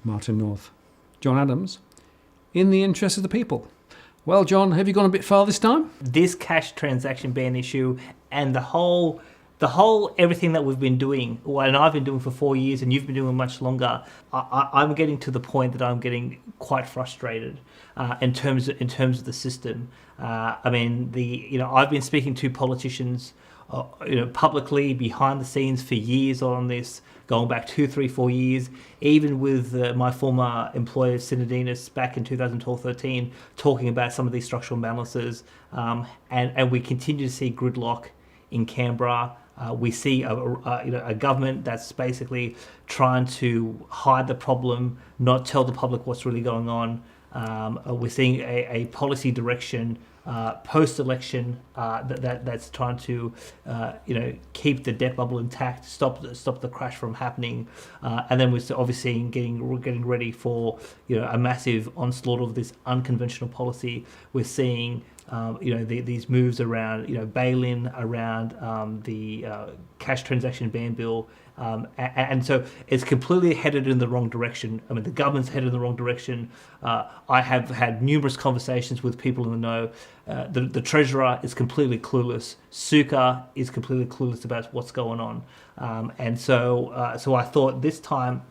Martin North. John Adams, in the interest of the people. Well, John, have you gone a bit far this time? This cash transaction ban issue and the whole everything that we've been doing, and I've been doing for 4 years, and you've been doing much longer. I'm getting to the point that I'm getting quite frustrated in terms of the system. I've been speaking to politicians, publicly, behind the scenes for years on this, going back 2, 3, 4 years, even with my former employer, Synodinos, back in 2012-13, talking about some of these structural imbalances, and we continue to see gridlock in Canberra. We see a government that's basically trying to hide the problem, not tell the public what's really going on. We're seeing a policy direction post-election that's trying to keep the debt bubble intact, stop the crash from happening, and then we're obviously getting ready for a massive onslaught of this unconventional policy. We're seeing these moves around bail-in, around the cash transaction ban bill. And so it's completely headed in the wrong direction. I mean, the government's headed in the wrong direction. I have had numerous conversations with people in the know. The Treasurer is completely clueless. Suka is completely clueless about what's going on. So I thought this time,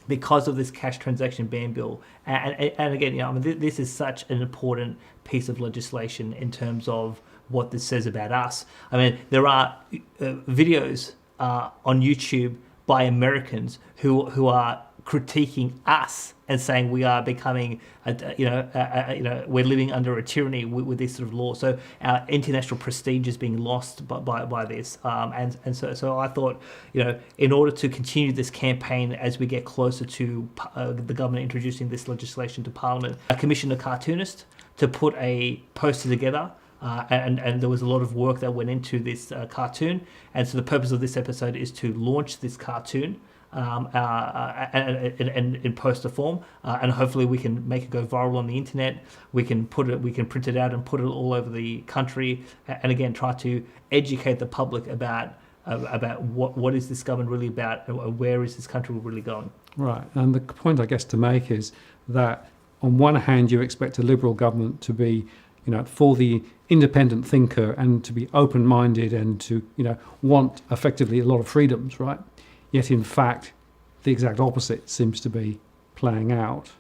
because of this cash transaction ban bill, and again, this is such an important piece of legislation in terms of what this says about us. I mean, there are videos on YouTube by Americans who are critiquing us and saying we are becoming, we're living under a tyranny with this sort of law. So our international prestige is being lost by this. So I thought, in order to continue this campaign as we get closer to the government introducing this legislation to Parliament, I commissioned a cartoonist to put a poster together. And there was a lot of work that went into this cartoon. And so the purpose of this episode is to launch this cartoon in poster form, and hopefully we can make it go viral on the internet. We can print it out and put it all over the country, and again try to educate the public about what is this government really about, and where is this country really going. Right, and the point I guess to make is that on one hand you expect a Liberal government to be for the independent thinker and to be open-minded and to want effectively a lot of freedoms, right? Yet in fact, the exact opposite seems to be playing out.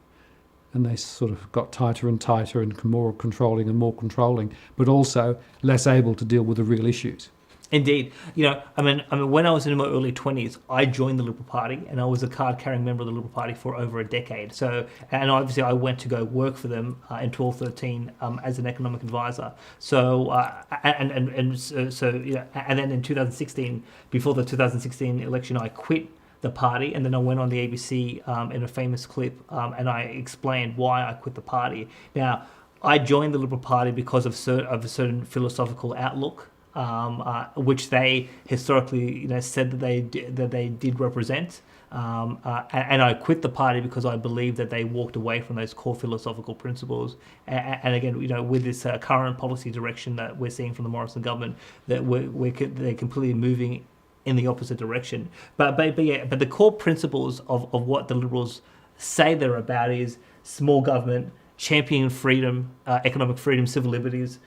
And they sort of got tighter and tighter and more controlling, but also less able to deal with the real issues. Indeed. When I was in my early 20s, I joined the Liberal Party, and I was a card-carrying member of the Liberal Party for over a decade. So, and obviously I went to go work for them in 12-13 as an economic advisor. So, and then in 2016, before the 2016 election, I quit the party, and then I went on the ABC in a famous clip, and I explained why I quit the party. Now, I joined the Liberal Party because of a certain philosophical outlook, which they historically, said that they did represent, and I quit the party because I believed that they walked away from those core philosophical principles. And again, with this current policy direction that we're seeing from the Morrison government, that they're completely moving in the opposite direction. But the core principles of what the Liberals say they're about is small government, championing freedom, economic freedom, civil liberties,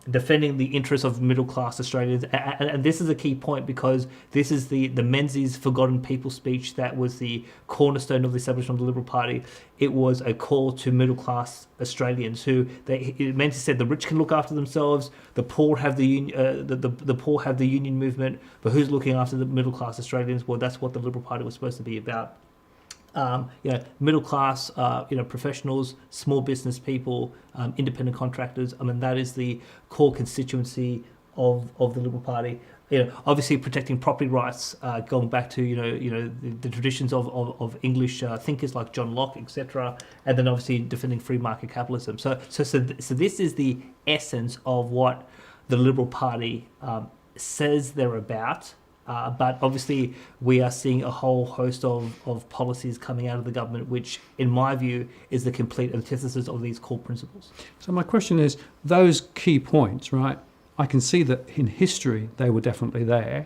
defending the interests of middle-class Australians. And this is a key point, because this is the Menzies Forgotten People speech that was the cornerstone of the establishment of the Liberal Party. It was a call to middle-class Australians Menzies said the rich can look after themselves, the poor have the poor have the union movement, but who's looking after the middle-class Australians? Well, that's what the Liberal Party was supposed to be about. Middle class, professionals, small business people, independent contractors. That is the core constituency of the Liberal Party. Obviously protecting property rights, going back to the traditions of English thinkers like John Locke, etc., and then obviously defending free market capitalism. So this is the essence of what the Liberal Party says they're about. But obviously we are seeing a whole host of policies coming out of the government, which in my view is the complete antithesis of these core principles. So my question is, those key points, right? I can see that in history they were definitely there,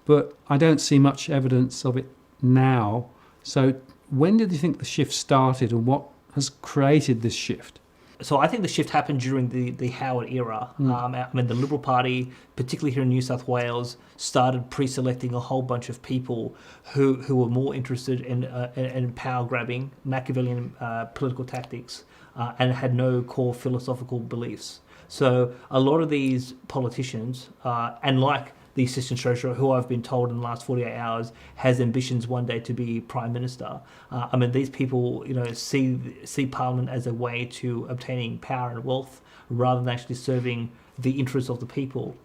but I don't see much evidence of it now. So When did you think the shift started, and what has created this shift? So I think the shift happened during the Howard era. I mean, the Liberal Party, particularly here in New South Wales, started pre-selecting a whole bunch of people who were more interested in power grabbing, Machiavellian political tactics, and had no core philosophical beliefs. So a lot of these politicians, and like the Assistant Treasurer, who I've been told in the last 48 hours has ambitions one day to be Prime Minister. I mean, these people, see Parliament as a way to obtaining power and wealth rather than actually serving the interests of the people,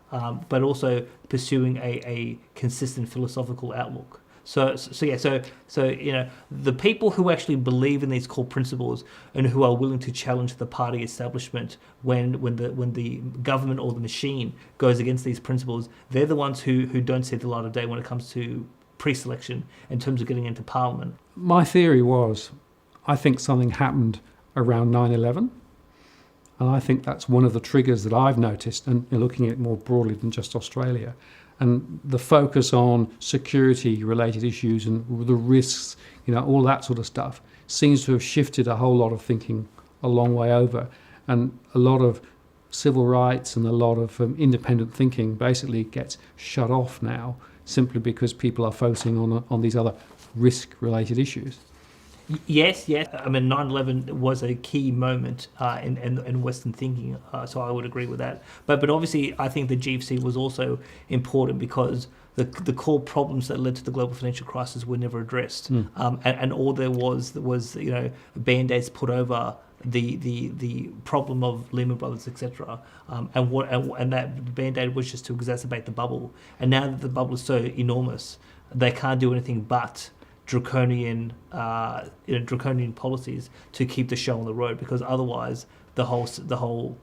but also pursuing a consistent philosophical outlook. So the people who actually believe in these core principles and who are willing to challenge the party establishment when the government or the machine goes against these principles, they're the ones who don't see the light of day when it comes to pre-selection in terms of getting into Parliament. My theory was, I think something happened around 9/11, and I think that's one of the triggers that I've noticed, and looking at it more broadly than just Australia. And the focus on security-related issues and the risks, all that sort of stuff, seems to have shifted a whole lot of thinking a long way over. And a lot of civil rights and a lot of independent thinking basically gets shut off now, simply because people are focusing on these other risk-related issues. Yes. I mean, 9/11 was a key moment in Western thinking, so I would agree with that. But obviously, I think the GFC was also important because the core problems that led to the global financial crisis were never addressed, and all there was band-aids put over the problem of Lehman Brothers, etc. And that band-aid was just to exacerbate the bubble. And now that the bubble is so enormous, they can't do anything but draconian policies to keep the show on the road, because otherwise the whole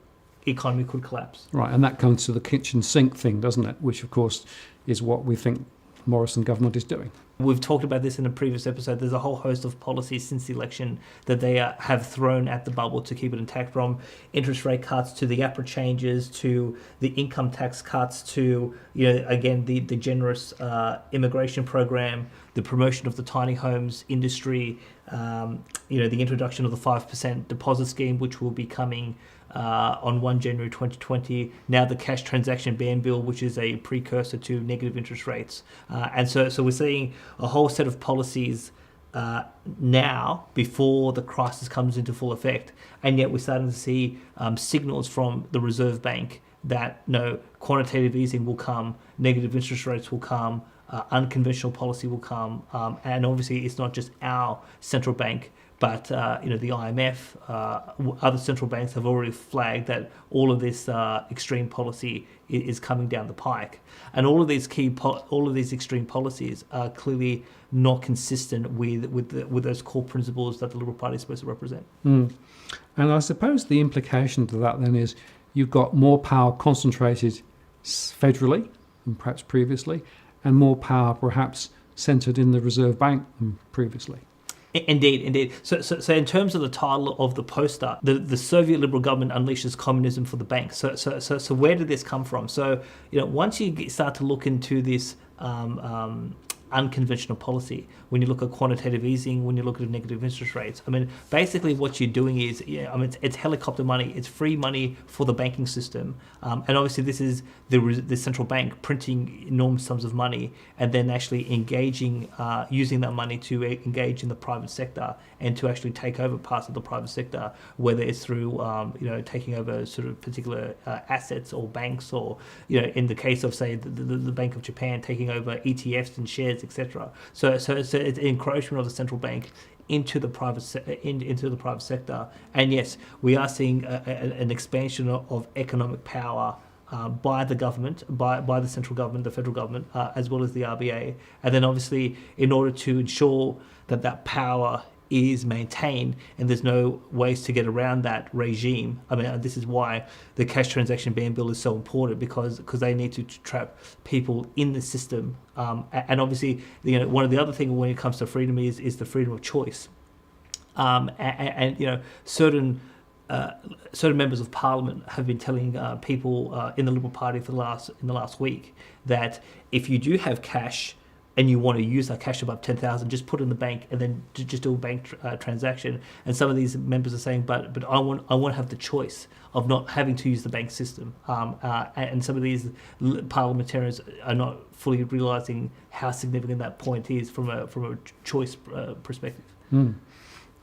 economy could collapse. Right, and that comes to the kitchen sink thing, doesn't it? Which, of course, is what we think Morrison government is doing. We've talked about this in a previous episode. There's a whole host of policies since the election that they have thrown at the bubble to keep it intact, from interest rate cuts to the APRA changes to the income tax cuts to, again, the generous immigration program, the promotion of the tiny homes industry, the introduction of the 5% deposit scheme, which will be coming on 1 January 2020. Now the cash transaction ban bill, which is a precursor to negative interest rates. And so we're seeing a whole set of policies now before the crisis comes into full effect. And yet we're starting to see signals from the Reserve Bank that quantitative easing will come, negative interest rates will come, unconventional policy will come. And obviously it's not just our central bank, but the IMF, other central banks have already flagged that all of this extreme policy is coming down the pike, and all of these extreme policies are clearly not consistent with those core principles that the Liberal Party is supposed to represent. And I suppose the implication to that then is you've got more power concentrated federally than perhaps previously, and more power perhaps centred in the Reserve Bank than previously. Indeed. So in terms of the title of the poster, the Soviet Liberal government unleashes communism for the banks. So where did this come from? So once you start to look into this unconventional policy, when you look at quantitative easing, when you look at negative interest rates, I mean, basically what you're doing is, it's helicopter money, it's free money for the banking system, and obviously this is the central bank printing enormous sums of money and then actually engaging, using that money to engage in the private sector and to actually take over parts of the private sector, whether it's through taking over sort of particular assets or banks, or in the case of, say, the Bank of Japan taking over ETFs and shares, etc. So it's an encroachment of the central bank into the private sector, and yes, we are seeing an expansion of economic power by the government, by the central government, the federal government, as well as the RBA, and then obviously in order to ensure that power is maintained and there's no ways to get around that regime. I mean, this is why the cash transaction ban bill is so important, because they need to trap people in the system. And obviously, one of the other things when it comes to freedom is the freedom of choice. And certain members of Parliament have been telling people in the Liberal Party in the last week that if you do have cash and you want to use that cash above 10,000, just put it in the bank and then just do a bank transaction. And some of these members are saying, but I want to have the choice of not having to use the bank system. And some of these parliamentarians are not fully realising how significant that point is from a choice perspective. Mm.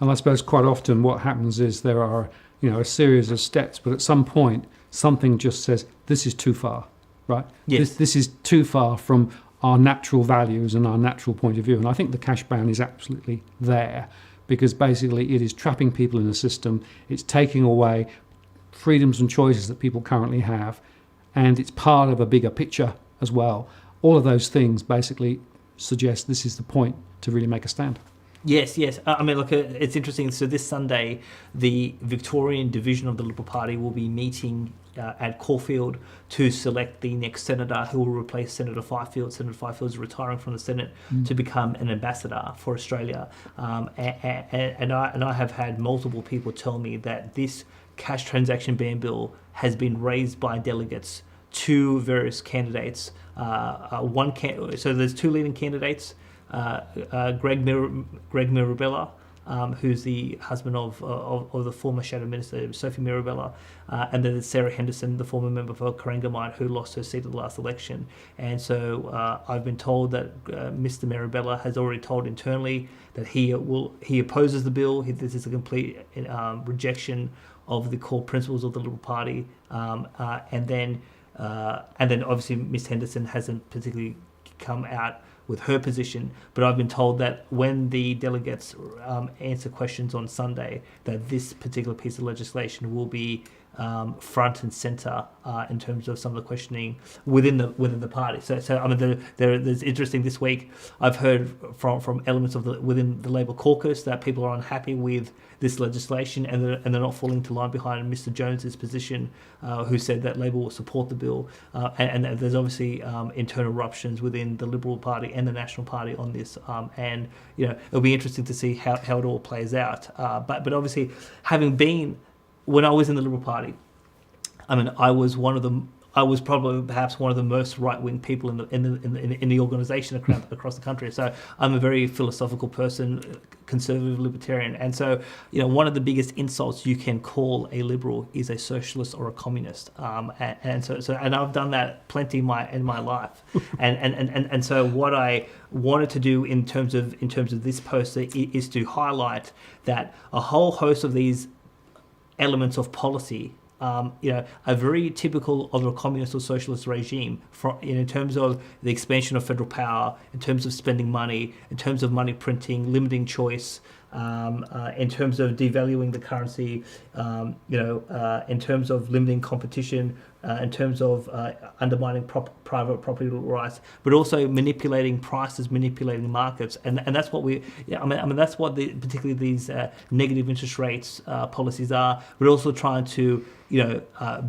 And I suppose quite often what happens is there are, a series of steps, but at some point something just says, this is too far, right? Yes. This is too far from our natural values and our natural point of view. And I think the cash ban is absolutely there, because basically it is trapping people in a system. It's taking away freedoms and choices that people currently have. And it's part of a bigger picture as well. All of those things basically suggest this is the point to really make a stand. Yes. I mean, look, it's interesting. So this Sunday, the Victorian division of the Liberal Party will be meeting at Caulfield to select the next senator who will replace Senator Fifield. Senator Fifield is retiring from the Senate to become an ambassador for Australia. And I have had multiple people tell me that this cash transaction ban bill has been raised by delegates to various candidates. So there's two leading candidates. Greg Mirabella, who's the husband of the former Shadow Minister Sophie Mirabella, and then there's Sarah Henderson, the former member for Corangamite, who lost her seat at the last election. And so I've been told that Mr. Mirabella has already told internally that he opposes the bill. This is a complete rejection of the core principles of the Liberal Party, and then obviously Miss Henderson hasn't particularly come out with her position, but I've been told that when the delegates answer questions on Sunday, that this particular piece of legislation will be front and centre in terms of some of the questioning within the party. So I mean, there's interesting this week. I've heard from elements of within the Labor caucus that people are unhappy with this legislation, and they're not falling to line behind Mr. Jones's position, who said that Labor will support the bill. And there's obviously internal eruptions within the Liberal Party and the National Party on this. And it'll be interesting to see how it all plays out. But obviously, having been when I was in the Liberal Party, I mean, I was probably perhaps one of the most right-wing people in the organisation across the country. So I'm a very philosophical person, conservative libertarian, and so one of the biggest insults you can call a liberal is a socialist or a communist. And I've done that plenty in my life. and so what I wanted to do in terms of this poster is to highlight that a whole host of these elements of policy are very typical of a communist or socialist regime in terms of the expansion of federal power, in terms of spending money, in terms of money printing, limiting choice, in terms of devaluing the currency, in terms of limiting competition, in terms of undermining private property rights, but also manipulating prices, manipulating markets, and that's what that's what particularly these negative interest rates policies are. But also trying to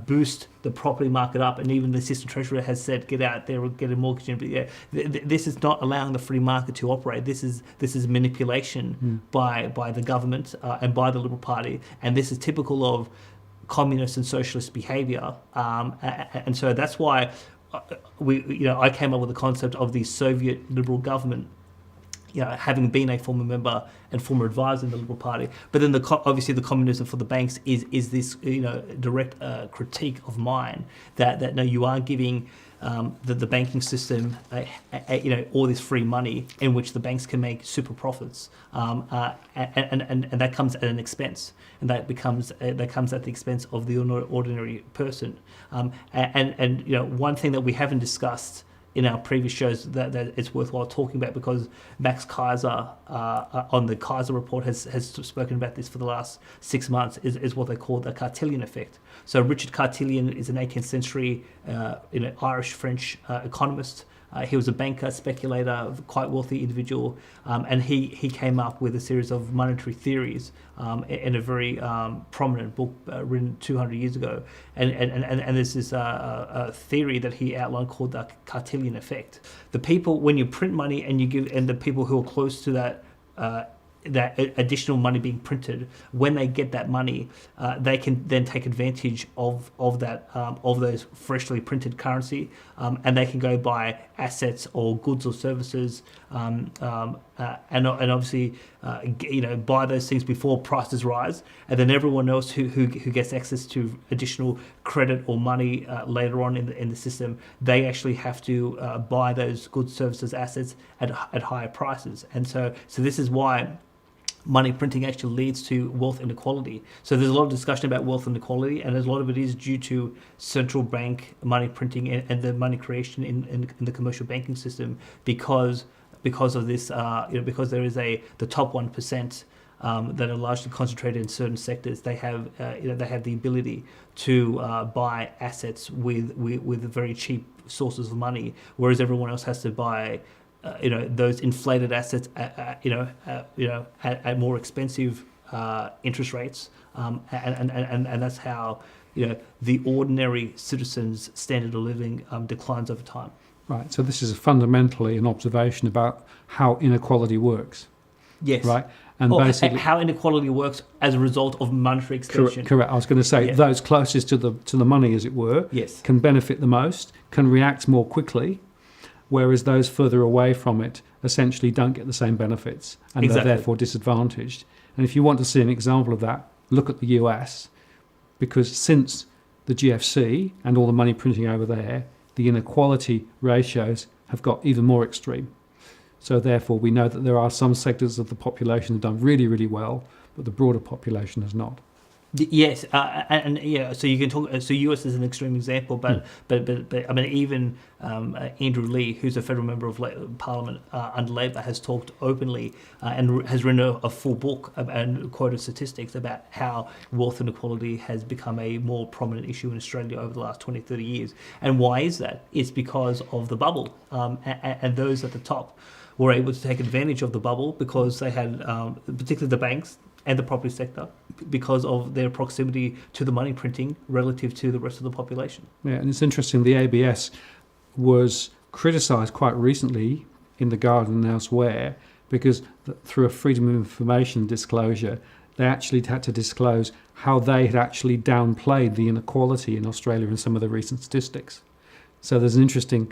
boost the property market up, and even the assistant treasurer has said, get out there, get a mortgage in. But this is not allowing the free market to operate. This is manipulation by the government and by the Liberal Party, and this is typical of communist and socialist behaviour, and so that's why I came up with the concept of the Soviet Liberal government, having been a former member and former advisor in the Liberal Party. But then obviously the communism for the banks is this direct critique of mine that no, you are giving the banking system all this free money in which the banks can make super profits, and that comes at an expense, and that comes at the expense of the ordinary person. And one thing that we haven't discussed in our previous shows that it's worthwhile talking about, because Max Kaiser on the Kaiser report has spoken about this for the last 6 months, is what they call the Cartelian effect. So Richard Cartelian is an 18th century Irish-French economist. He was a banker, speculator, quite wealthy individual, and he came up with a series of monetary theories in a very prominent book written 200 years ago. And there's this a theory that he outlined called the Cartelian effect. The people, when you print money and you give, and the people who are close to that that additional money being printed, when they get that money, they can then take advantage of that of those freshly printed currency, and they can go buy assets or goods or services, and obviously buy those things before prices rise, and then everyone else who gets access to additional credit or money later on in the system, they actually have to buy those goods, services, assets at higher prices, and so this is why money printing actually leads to wealth inequality. So there's a lot of discussion about wealth inequality, and a lot of it is due to central bank money printing and the money creation in the commercial banking system, because of this, because there is the top 1%. That are largely concentrated in certain sectors. They have they have the ability to buy assets with very cheap sources of money, whereas everyone else has to buy those inflated assets at more expensive interest rates, and that's how the ordinary citizen's standard of living declines over time. Right. So this is fundamentally an observation about how inequality works. Yes. Right. And basically how inequality works as a result of monetary extension. Correct. I was going to say those closest to the money, as it were, yes, can benefit the most, can react more quickly, whereas those further away from it essentially don't get the same benefits and exactly. They're therefore disadvantaged. And if you want to see an example of that, look at the US, because since the GFC and all the money printing over there, the inequality ratios have got even more extreme. So therefore we know that there are some sectors of the population that have done really, really well, but the broader population has not. Yes, so you can talk. So US is an extreme example, but I mean, even Andrew Leigh, who's a federal member of Parliament under Labor, has talked openly and has written a full book and quoted statistics about how wealth inequality has become a more prominent issue in Australia over the last 20, 30 years. And why is that? It's because of the bubble, and those at the top were able to take advantage of the bubble because they had, particularly the banks and the property sector, because of their proximity to the money printing relative to the rest of the population. Yeah, and it's interesting, the ABS was criticised quite recently in The Guardian and elsewhere because through a Freedom of Information disclosure, they actually had to disclose how they had actually downplayed the inequality in Australia in some of the recent statistics. So there's an interesting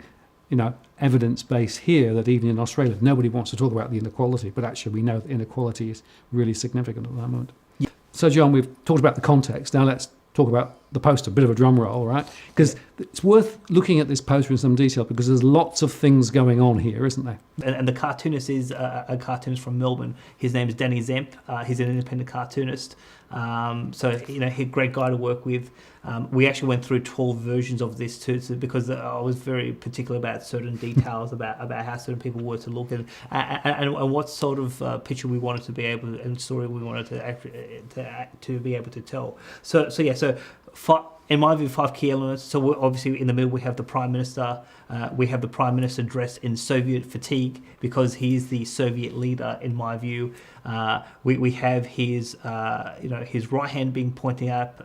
evidence base here that even in Australia, nobody wants to talk about the inequality, but actually we know that inequality is really significant at the moment. Yeah. So, John, we've talked about the context. Now let's talk about the poster, a bit of a drum roll, right? Because it's worth looking at this poster in some detail because there's lots of things going on here, isn't there? And the cartoonist is a cartoonist from Melbourne. His name is Danny Zemp. He's an independent cartoonist. So he's a great guy to work with. We actually went through 12 versions of this too, because I was very particular about certain details about how certain people were to look and what sort of picture we wanted to be able to, and story we wanted to be able to tell. So in my view, 5 key elements. So we're obviously in the middle we have the Prime Minister. We have the Prime Minister dressed in Soviet fatigue because he is the Soviet leader, in my view. We have his his right hand being pointing up,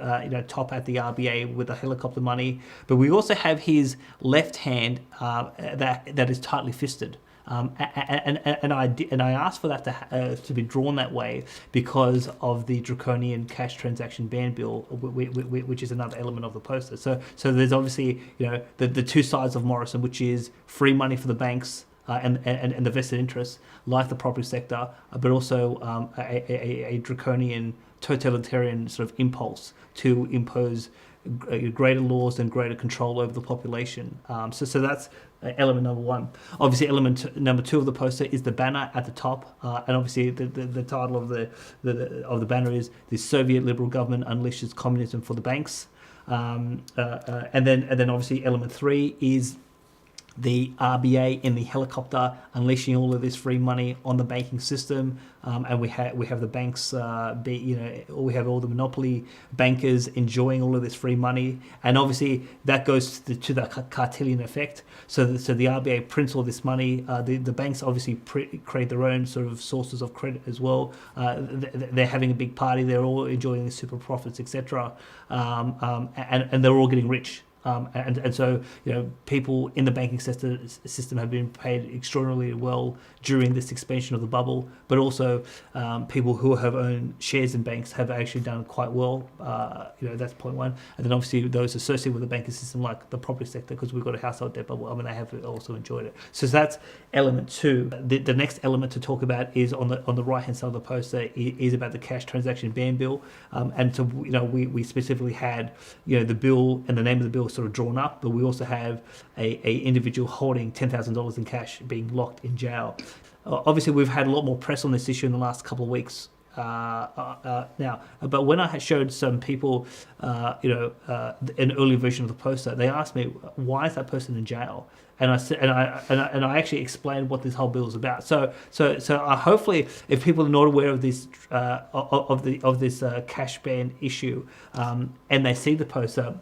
top at the RBA with the helicopter money. But we also have his left hand that is tightly fisted. And I asked for that to be drawn that way because of the draconian cash transaction ban bill, which is another element of the poster. So there's obviously the two sides of Morrison, which is free money for the banks and the vested interests, like the property sector, but also a draconian totalitarian sort of impulse to impose greater laws and greater control over the population. So that's element number one. Obviously, element number two of the poster is the banner at the top, and obviously the title of the banner is "The Soviet Liberal Government Unleashes Communism for the Banks," and then obviously element three is the RBA in the helicopter unleashing all of this free money on the banking system, and we have the banks we have all the monopoly bankers enjoying all of this free money, and obviously that goes to the cartelian effect. So the RBA prints all this money. The banks obviously create their own sort of sources of credit as well. They're having a big party. They're all enjoying the super profits, etc. And they're all getting rich. And so, people in the banking system have been paid extraordinarily well during this expansion of the bubble, but also people who have owned shares in banks have actually done quite well. That's point one. And then obviously those associated with the banking system, like the property sector, because we've got a household debt bubble, they have also enjoyed it. So that's element two. The next element to talk about is on the right hand side of the poster is about the cash transaction ban bill. And so, we specifically had, the bill and the name of the bill sort of drawn up, but we also have a individual holding $10,000 in cash being locked in jail. Obviously, we've had a lot more press on this issue in the last couple of weeks now. But when I had showed some people, an early version of the poster, they asked me, why is that person in jail? And I said, and I actually explained what this whole bill is about. So hopefully, if people are not aware of this of this cash ban issue, and they see the poster,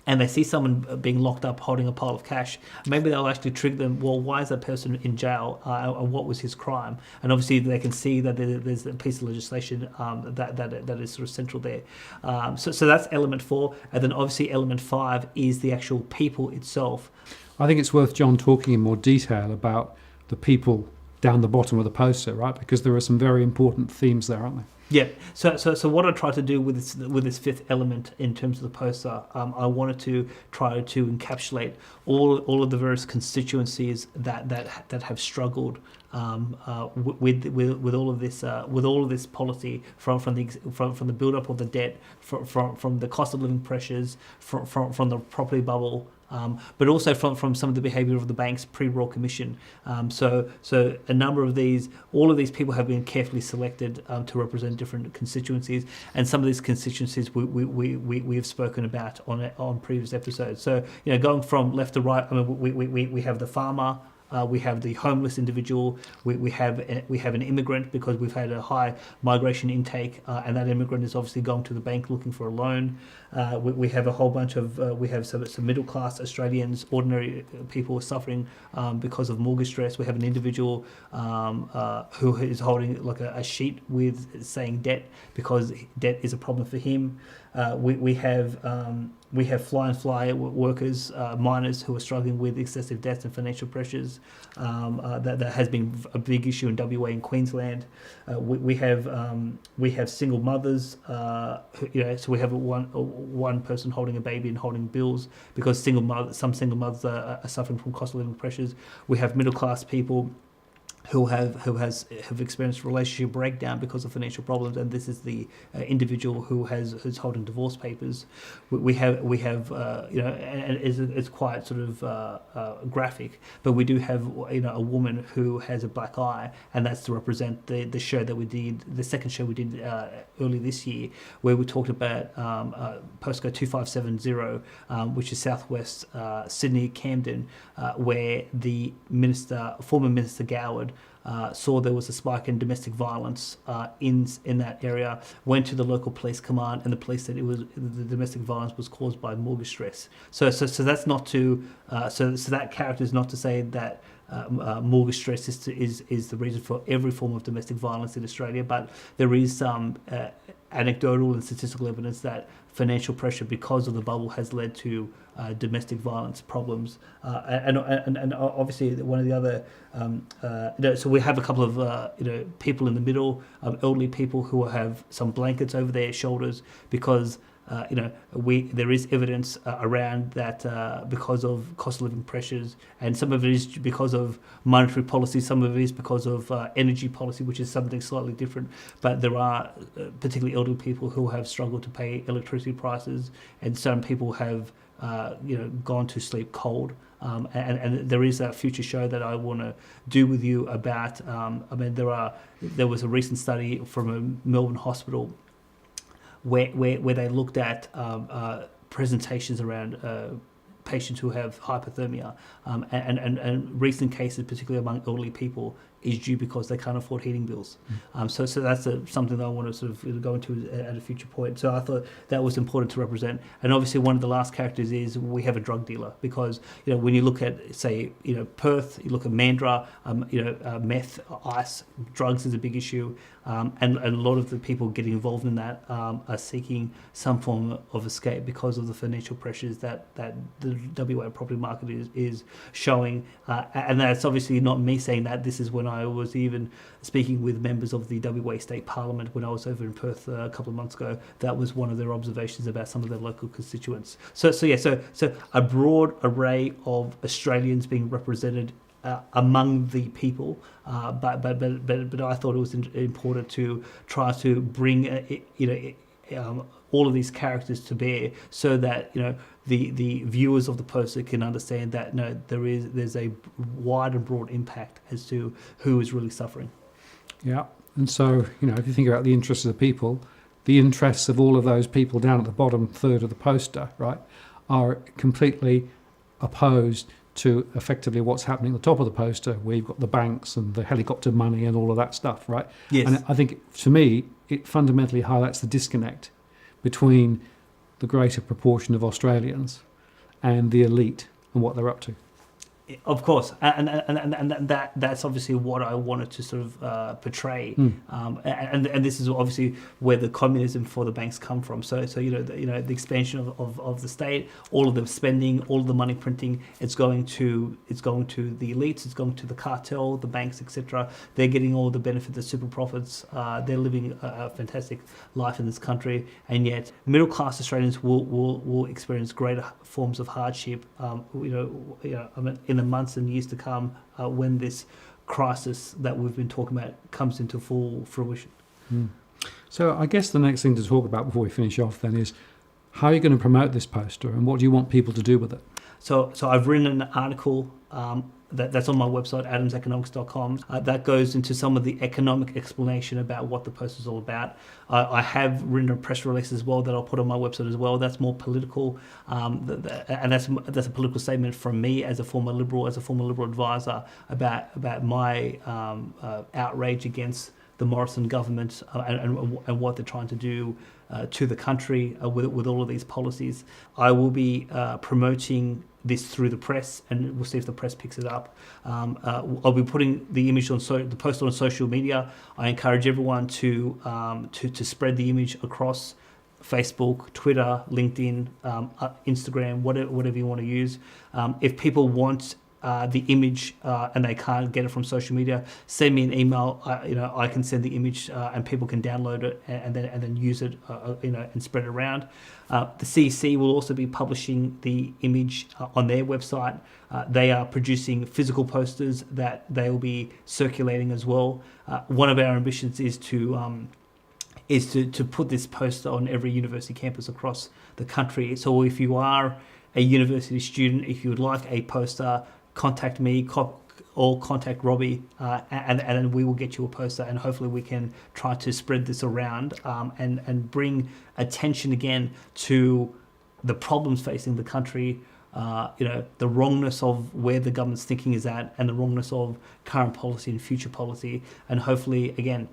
and they see someone being locked up holding a pile of cash, maybe they'll actually trigger them, well, why is that person in jail, and what was his crime? And obviously they can see that there's a piece of legislation that is sort of central there. So that's element 4. And then obviously element 5 is the actual people itself. I think it's worth John talking in more detail about the people down the bottom of the poster, right? Because there are some very important themes there, aren't there? Yeah. So what I tried to do with this fifth element in terms of the poster, I wanted to try to encapsulate all of the various constituencies that have struggled with all of this policy from the build up of the debt, from the cost of living pressures, from the property bubble. But also from some of the behaviour of the bank's pre-Royal Commission. So a number of all of these people have been carefully selected to represent different constituencies, and some of these constituencies we have spoken about on previous episodes. So going from left to right, we have the farmer. We have the homeless individual. We have an immigrant, because we've had a high migration intake, and that immigrant is obviously going to the bank looking for a loan. We have a whole bunch of we have some middle class Australians, ordinary people suffering because of mortgage stress. We have an individual who is holding like a sheet with saying debt, because debt is a problem for him. We have fly workers, miners who are struggling with excessive debts and financial pressures. That has been a big issue in WA and Queensland. We have single mothers. So we have one person holding a baby and holding bills, because some single mothers are suffering from cost of living pressures. We have middle class people who have experienced relationship breakdown because of financial problems, and this is the individual who's holding divorce papers. We have and it's quite sort of graphic, but we do have a woman who has a black eye, and that's to represent the show that we did, the second show we did early this year, where we talked about postcode 2570, which is southwest Sydney, Camden, where the former Minister Goward saw there was a spike in domestic violence in that area, went to the local police command, and the police said the domestic violence was caused by mortgage stress. So that's not to so that character is not to say that mortgage stress is the reason for every form of domestic violence in Australia, but there is some anecdotal and statistical evidence that financial pressure because of the bubble has led to domestic violence problems, and obviously one of the other so we have a couple of people in the middle, elderly people who have some blankets over their shoulders, because there is evidence around that because of cost of living pressures, and some of it is because of monetary policy, some of it is because of energy policy, which is something slightly different. But there are particularly elderly people who have struggled to pay electricity prices, and some people have gone to sleep cold. And there is a future show that I want to do with you about. There was a recent study from a Melbourne hospital where they looked at presentations around patients who have hypothermia, and recent cases, particularly among elderly people, is due because they can't afford heating bills. So that's something that I want to sort of go into at a future point. So I thought that was important to represent. And obviously, one of the last characters is we have a drug dealer, because when you look at, say, Perth, you look at Mandurah, meth, ice, drugs is a big issue, and a lot of the people getting involved in that are seeking some form of escape because of the financial pressures that the WA property market is showing. And that's obviously not me saying that. This is when I was even speaking with members of the WA State Parliament when I was over in Perth a couple of months ago. That was one of their observations about some of their local constituents. So a broad array of Australians being represented among the people, but I thought it was important to try to bring all of these characters to bear, so that the viewers of the poster can understand that there's a wide and broad impact as to who is really suffering. Yeah, and so if you think about the interests of the people, the interests of all of those people down at the bottom third of the poster, right, are completely opposed to effectively what's happening at the top of the poster, where you've got the banks and the helicopter money and all of that stuff, right? Yes. And I think, to me, it fundamentally highlights the disconnect between the greater proportion of Australians and the elite and what they're up to. Of course, and that's obviously what I wanted to sort of portray, and this is obviously where the communism for the banks come from. So the expansion of the state, all of the spending, all of the money printing, it's going to the elites, it's going to the cartel, the banks, etc. They're getting all the benefit, the super profits. They're living a fantastic life in this country, and yet middle class Australians will experience greater forms of hardship. In the months and years to come, when this crisis that we've been talking about comes into full fruition. So I guess the next thing to talk about before we finish off then is, how are you going to promote this poster, and what do you want people to do with it? So I've written an article that's on my website, adamseconomics.com, that goes into some of the economic explanation about what the poster is all about. I have written a press release as well that I'll put on my website as well. That's more political, and that's a political statement from me as a former Liberal advisor about my outrage against the Morrison government and what they're trying to do to the country with all of these policies. I will be promoting this through the press, and we'll see if the press picks it up. I'll be putting the image on the post on social media. I encourage everyone to spread the image across Facebook, Twitter, LinkedIn, Instagram, whatever you want to use. If people want the image and they can't get it from social media, send me an email. I can send the image and people can download it and then use it and spread it around. The CEC will also be publishing the image on their website. They are producing physical posters that they will be circulating as well. One of our ambitions is to put this poster on every university campus across the country. So if you are a university student, if you would like a poster, contact me or contact Robbie, and we will get you a poster, and hopefully we can try to spread this around and bring attention again to the problems facing the country, the wrongness of where the government's thinking is at, and the wrongness of current policy and future policy, and hopefully again,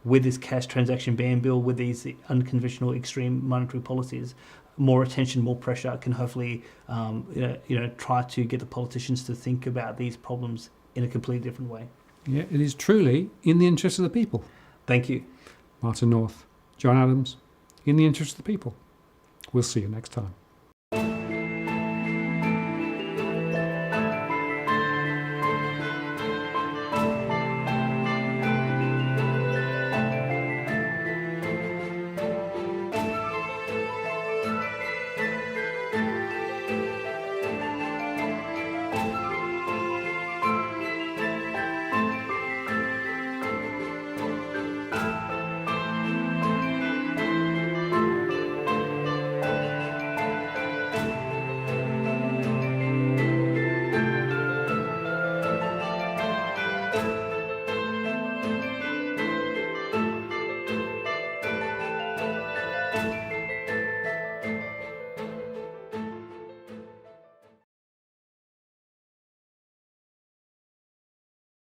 with this cash transaction ban bill, with these unconventional extreme monetary policies, more attention, more pressure can hopefully, try to get the politicians to think about these problems in a completely different way. Yeah, it is truly in the interest of the people. Thank you. Martin North, John Adams, in the interest of the people. We'll see you next time.